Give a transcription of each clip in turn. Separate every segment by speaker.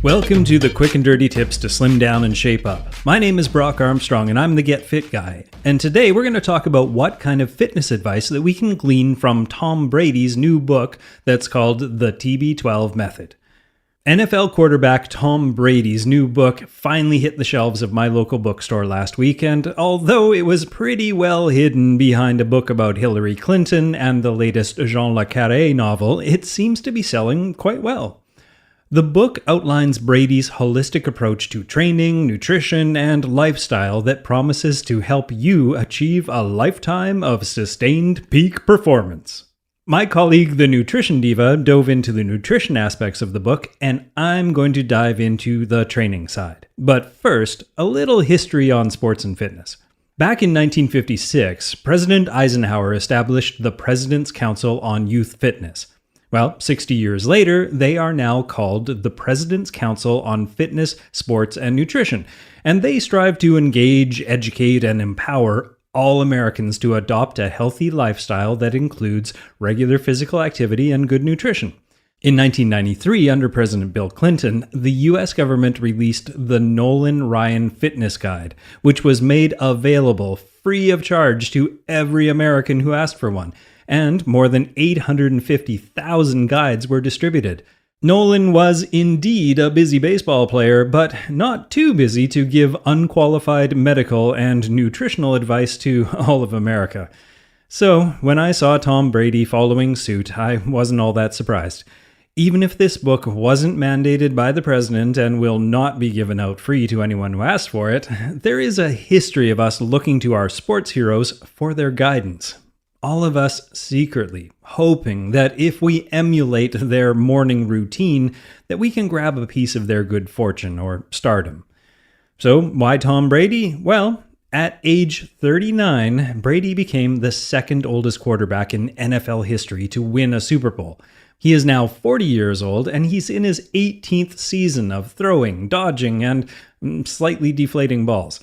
Speaker 1: Welcome to the quick and dirty tips to slim down and shape up. My name is Brock Armstrong and I'm the Get Fit guy. And today we're going to talk about what kind of fitness advice that we can glean from Tom Brady's new book that's called the TB12 Method. NFL quarterback Tom Brady's new book finally hit the shelves of my local bookstore last week, and although it was pretty well hidden behind a book about Hillary Clinton and the latest Jean Le Carré novel, it seems to be selling quite well. The book outlines Brady's holistic approach to training, nutrition, and lifestyle that promises to help you achieve a lifetime of sustained peak performance. My colleague, the Nutrition Diva, dove into the nutrition aspects of the book, and I'm going to dive into the training side. But first, a little history on sports and fitness. Back in 1956, President Eisenhower established the President's Council on Youth Fitness. Well, 60 years later, they are now called the President's Council on Fitness, Sports, and Nutrition, and they strive to engage, educate, and empower all Americans to adopt a healthy lifestyle that includes regular physical activity and good nutrition. In 1993, under President Bill Clinton, the U.S. government released the Nolan Ryan Fitness Guide, which was made available free of charge to every American who asked for one, and more than 850,000 guides were distributed. Nolan was indeed a busy baseball player, but not too busy to give unqualified medical and nutritional advice to all of America. So, when I saw Tom Brady following suit, I wasn't all that surprised. Even if this book wasn't mandated by the president and will not be given out free to anyone who asks for it, there is a history of us looking to our sports heroes for their guidance. All of us secretly hoping that if we emulate their morning routine, that we can grab a piece of their good fortune or stardom. So why Tom Brady? Well, at age 39, Brady became the second oldest quarterback in NFL history to win a Super Bowl. He is now 40 years old, and he's in his 18th season of throwing, dodging, and slightly deflating balls.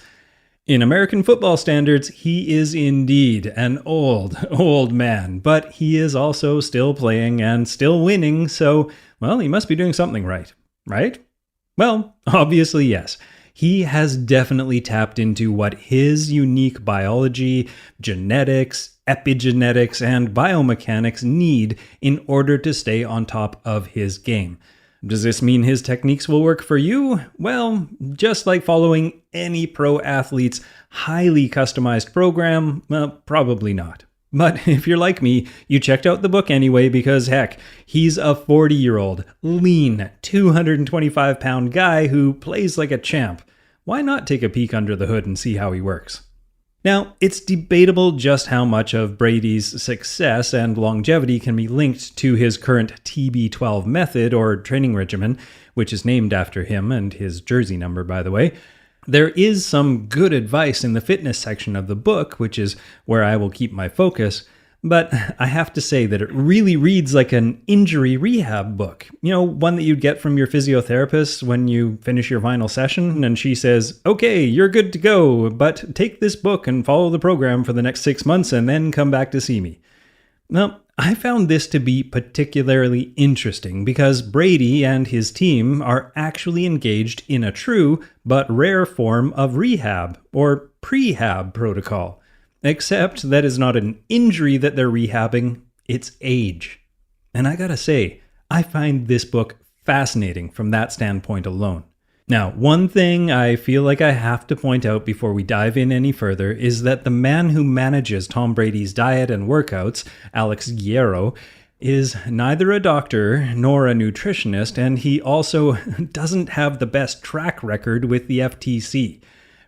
Speaker 1: In American football standards, he is indeed an old man, but he is also still playing and still winning, so, well, he must be doing something right? Well, obviously yes. He has definitely tapped into what his unique biology, genetics, epigenetics, and biomechanics need in order to stay on top of his game. Does this mean his techniques will work for you? Well, just like following any pro athlete's highly customized program, well, probably not. But if you're like me, you checked out the book anyway because, heck, he's a 40-year-old, lean, 225-pound guy who plays like a champ. Why not take a peek under the hood and see how he works? Now, it's debatable just how much of Brady's success and longevity can be linked to his current TB12 method or training regimen, which is named after him and his jersey number, by the way. There is some good advice in the fitness section of the book, which is where I will keep my focus, but I have to say that it really reads like an injury rehab book. You know, one that you'd get from your physiotherapist when you finish your final session and she says, okay, you're good to go, but take this book and follow the program for the next 6 months and then come back to see me. Well, I found this to be particularly interesting because Brady and his team are actually engaged in a true but rare form of rehab or prehab protocol. Except that is not an injury that they're rehabbing, it's age. And I gotta say, I find this book fascinating from that standpoint alone. Now, one thing I feel like I have to point out before we dive in any further is that the man who manages Tom Brady's diet and workouts, Alex Guerrero, is neither a doctor nor a nutritionist, and he also doesn't have the best track record with the FTC.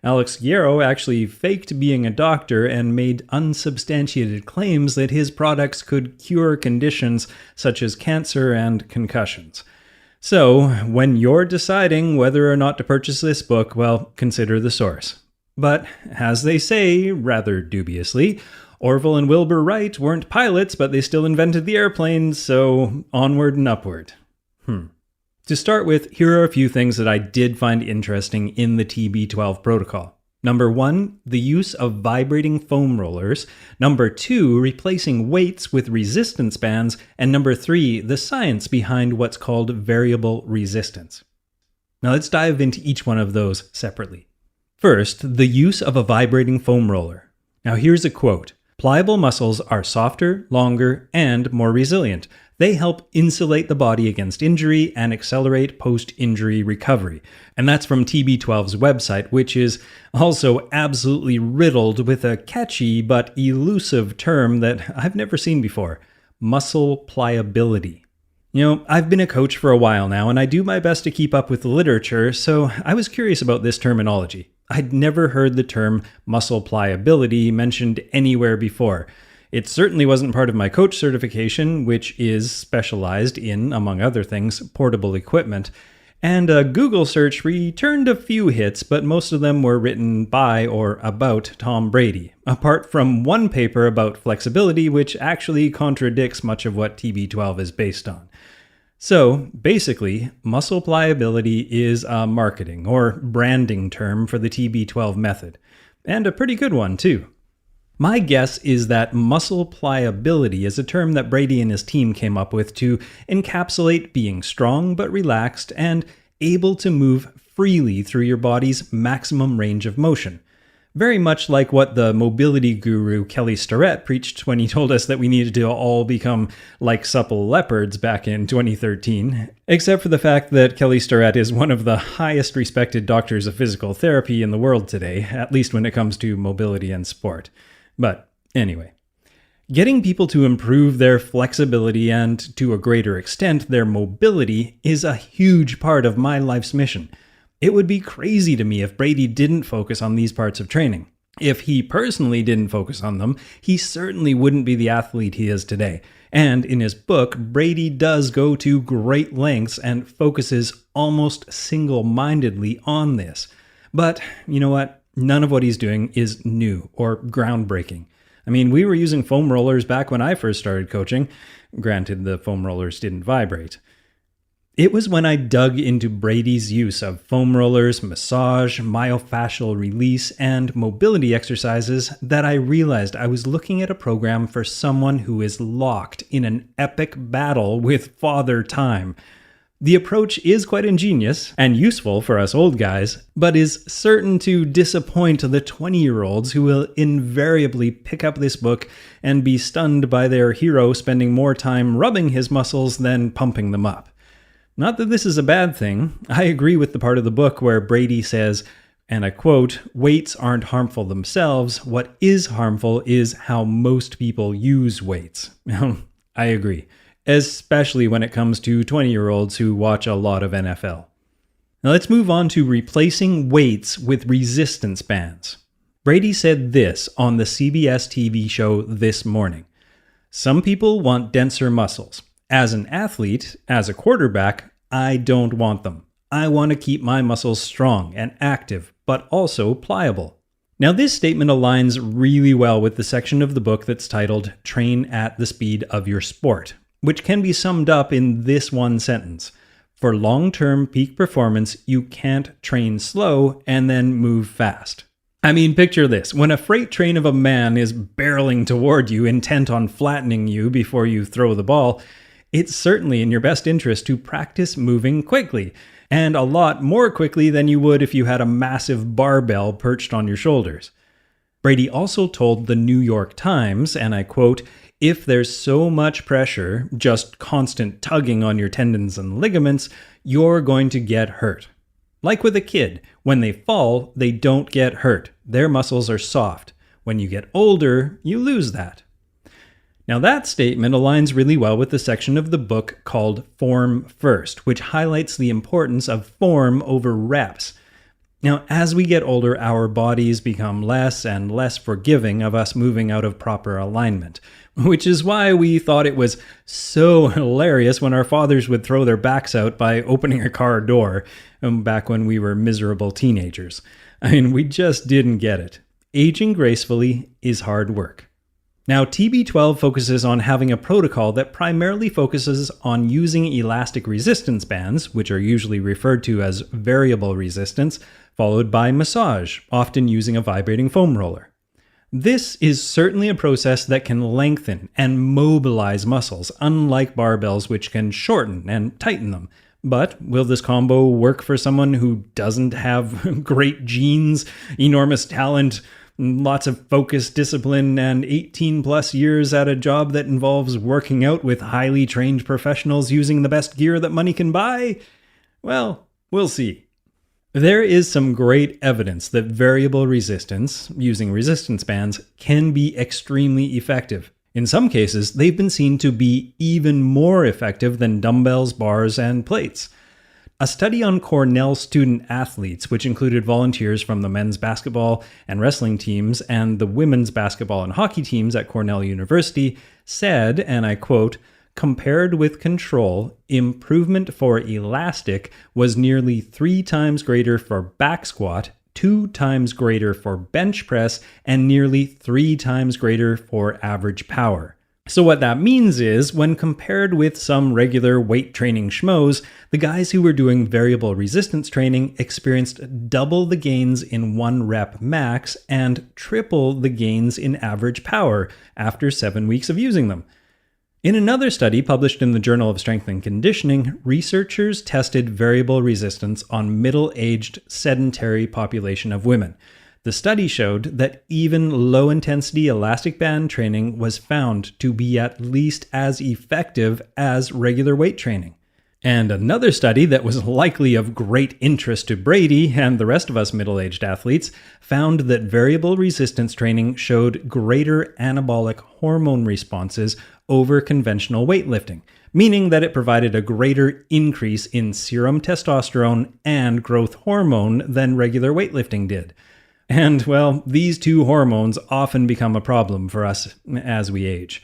Speaker 1: Alex Guerrero actually faked being a doctor and made unsubstantiated claims that his products could cure conditions such as cancer and concussions. So, when you're deciding whether or not to purchase this book, well, consider the source. But, as they say, rather dubiously, Orville and Wilbur Wright weren't pilots, but they still invented the airplane, so onward and upward. To start with, here are a few things that I did find interesting in the TB12 protocol. Number 1, the use of vibrating foam rollers. Number 2, replacing weights with resistance bands. And number 3, the science behind what's called variable resistance. Now let's dive into each one of those separately. First, the use of a vibrating foam roller. Now here's a quote. "Pliable muscles are softer, longer, and more resilient. They help insulate the body against injury and accelerate post-injury recovery." And that's from TB12's website, which is also absolutely riddled with a catchy but elusive term that I've never seen before: muscle pliability. I've been a coach for a while now, and I do my best to keep up with the literature, so I was curious about this terminology. I'd never heard the term muscle pliability mentioned anywhere before. It certainly wasn't part of my coach certification, which is specialized in, among other things, portable equipment. And a Google search returned a few hits, but most of them were written by or about Tom Brady, apart from one paper about flexibility, which actually contradicts much of what TB12 is based on. So, basically, muscle pliability is a marketing or branding term for the TB12 method, and a pretty good one, too. My guess is that muscle pliability is a term that Brady and his team came up with to encapsulate being strong but relaxed and able to move freely through your body's maximum range of motion. Very much like what the mobility guru Kelly Starrett preached when he told us that we needed to all become like supple leopards back in 2013, except for the fact that Kelly Starrett is one of the highest respected doctors of physical therapy in the world today, at least when it comes to mobility and sport. But anyway, getting people to improve their flexibility and, to a greater extent, their mobility is a huge part of my life's mission. It would be crazy to me if Brady didn't focus on these parts of training. If he personally didn't focus on them, he certainly wouldn't be the athlete he is today. And in his book, Brady does go to great lengths and focuses almost single-mindedly on this. But you know what? None of what he's doing is new or groundbreaking. I mean, we were using foam rollers back when I first started coaching. Granted, the foam rollers didn't vibrate. It was when I dug into Brady's use of foam rollers, massage, myofascial release, and mobility exercises that I realized I was looking at a program for someone who is locked in an epic battle with Father Time. The approach is quite ingenious and useful for us old guys, but is certain to disappoint the 20-year-olds who will invariably pick up this book and be stunned by their hero spending more time rubbing his muscles than pumping them up. Not that this is a bad thing. I agree with the part of the book where Brady says, and I quote, "Weights aren't harmful themselves. What is harmful is how most people use weights." I agree, especially when it comes to 20-year-olds who watch a lot of NFL. Now let's move on to replacing weights with resistance bands. Brady said this on the CBS TV show This Morning. "Some people want denser muscles. As an athlete, as a quarterback, I don't want them. I want to keep my muscles strong and active, but also pliable." Now, this statement aligns really well with the section of the book that's titled "Train at the Speed of Your Sport," which can be summed up in this one sentence. For long-term peak performance, you can't train slow and then move fast. I mean, picture this. When a freight train of a man is barreling toward you, intent on flattening you before you throw the ball, it's certainly in your best interest to practice moving quickly, and a lot more quickly than you would if you had a massive barbell perched on your shoulders. Brady also told the New York Times, and I quote, "If there's so much pressure, just constant tugging on your tendons and ligaments, you're going to get hurt." Like with a kid, when they fall, they don't get hurt. Their muscles are soft. When you get older, you lose that. Now that statement aligns really well with the section of the book called Form First, which highlights the importance of form over reps. Now, as we get older, our bodies become less and less forgiving of us moving out of proper alignment, which is why we thought it was so hilarious when our fathers would throw their backs out by opening a car door, back when we were miserable teenagers. I mean, we just didn't get it. Aging gracefully is hard work. Now, TB12 focuses on having a protocol that primarily focuses on using elastic resistance bands, which are usually referred to as variable resistance, followed by massage, often using a vibrating foam roller. This is certainly a process that can lengthen and mobilize muscles, unlike barbells which can shorten and tighten them. But will this combo work for someone who doesn't have great genes, enormous talent, lots of focus, discipline, and 18 plus years at a job that involves working out with highly trained professionals using the best gear that money can buy? Well, we'll see. There is some great evidence that variable resistance, using resistance bands, can be extremely effective. In some cases, they've been seen to be even more effective than dumbbells, bars, and plates. A study on Cornell student athletes, which included volunteers from the men's basketball and wrestling teams and the women's basketball and hockey teams at Cornell University, said, and I quote, "Compared with control, improvement for elastic was nearly 3 times greater for back squat, 2 times greater for bench press, and nearly 3 times greater for average power." So what that means is, when compared with some regular weight training schmoes, the guys who were doing variable resistance training experienced double the gains in 1 rep max and triple the gains in average power after 7 weeks of using them. In another study published in the Journal of Strength and Conditioning, researchers tested variable resistance on middle-aged sedentary population of women. The study showed that even low-intensity elastic band training was found to be at least as effective as regular weight training. And another study that was likely of great interest to Brady and the rest of us middle-aged athletes found that variable resistance training showed greater anabolic hormone responses over conventional weightlifting, meaning that it provided a greater increase in serum testosterone and growth hormone than regular weightlifting did. And, well, these two hormones often become a problem for us as we age.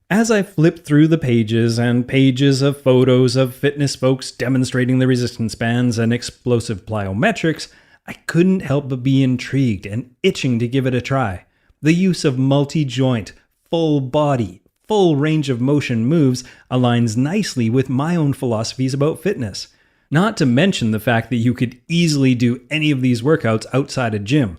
Speaker 1: As I flipped through the pages and pages of photos of fitness folks demonstrating the resistance bands and explosive plyometrics, I couldn't help but be intrigued and itching to give it a try. The use of multi-joint, full body, full range of motion moves aligns nicely with my own philosophies about fitness. Not to mention the fact that you could easily do any of these workouts outside a gym.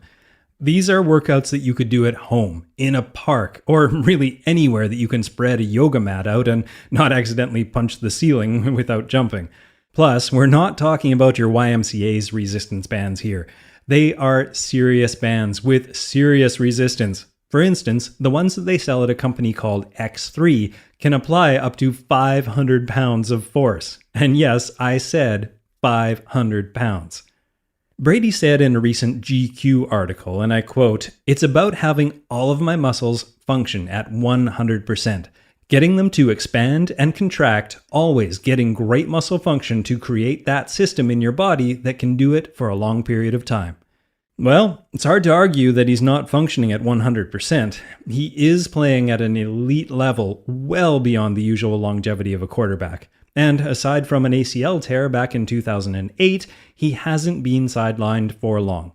Speaker 1: These are workouts that you could do at home, in a park, or really anywhere that you can spread a yoga mat out and not accidentally punch the ceiling without jumping. Plus, we're not talking about your YMCA's resistance bands here. They are serious bands with serious resistance. For instance, the ones that they sell at a company called X3 can apply up to 500 pounds of force. And yes, I said 500 pounds. Brady said in a recent GQ article, and I quote, "It's about having all of my muscles function at 100%, getting them to expand and contract, always getting great muscle function to create that system in your body that can do it for a long period of time." Well, it's hard to argue that he's not functioning at 100%. He is playing at an elite level, well beyond the usual longevity of a quarterback. And aside from an ACL tear back in 2008, he hasn't been sidelined for long.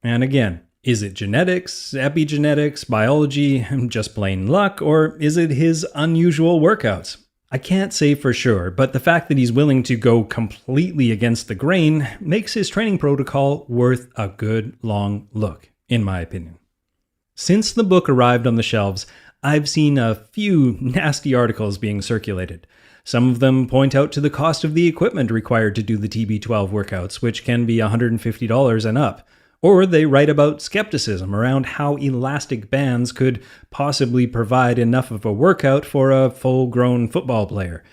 Speaker 1: And again, is it genetics, epigenetics, biology, just plain luck, or is it his unusual workouts? I can't say for sure, but the fact that he's willing to go completely against the grain makes his training protocol worth a good long look, in my opinion. Since the book arrived on the shelves, I've seen a few nasty articles being circulated. Some of them point out to the cost of the equipment required to do the TB12 workouts, which can be $150 and up. Or they write about skepticism around how elastic bands could possibly provide enough of a workout for a full-grown football player.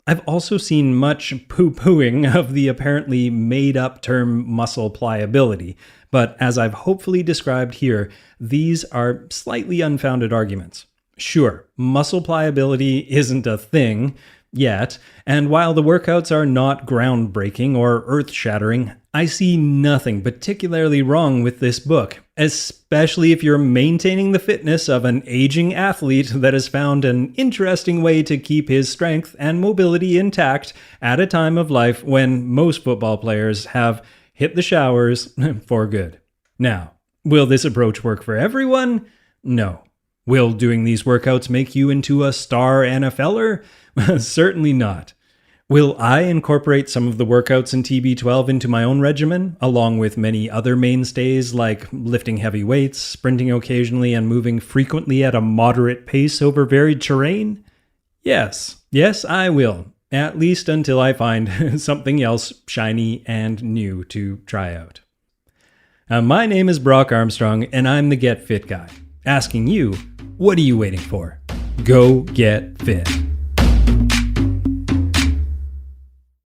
Speaker 1: I've also seen much poo-pooing of the apparently made-up term muscle pliability, but as I've hopefully described here, these are slightly unfounded arguments. Sure, muscle pliability isn't a thing yet, and while the workouts are not groundbreaking or earth-shattering, I see nothing particularly wrong with this book, especially if you're maintaining the fitness of an aging athlete that has found an interesting way to keep his strength and mobility intact at a time of life when most football players have hit the showers for good. Now, will this approach work for everyone? No. Will doing these workouts make you into a star NFLer? Certainly not. Will I incorporate some of the workouts in TB12 into my own regimen, along with many other mainstays like lifting heavy weights, sprinting occasionally, and moving frequently at a moderate pace over varied terrain? Yes, I will. At least until I find something else shiny and new to try out. My name is Brock Armstrong, and I'm the Get Fit Guy. Asking you, what are you waiting for? Go get fit.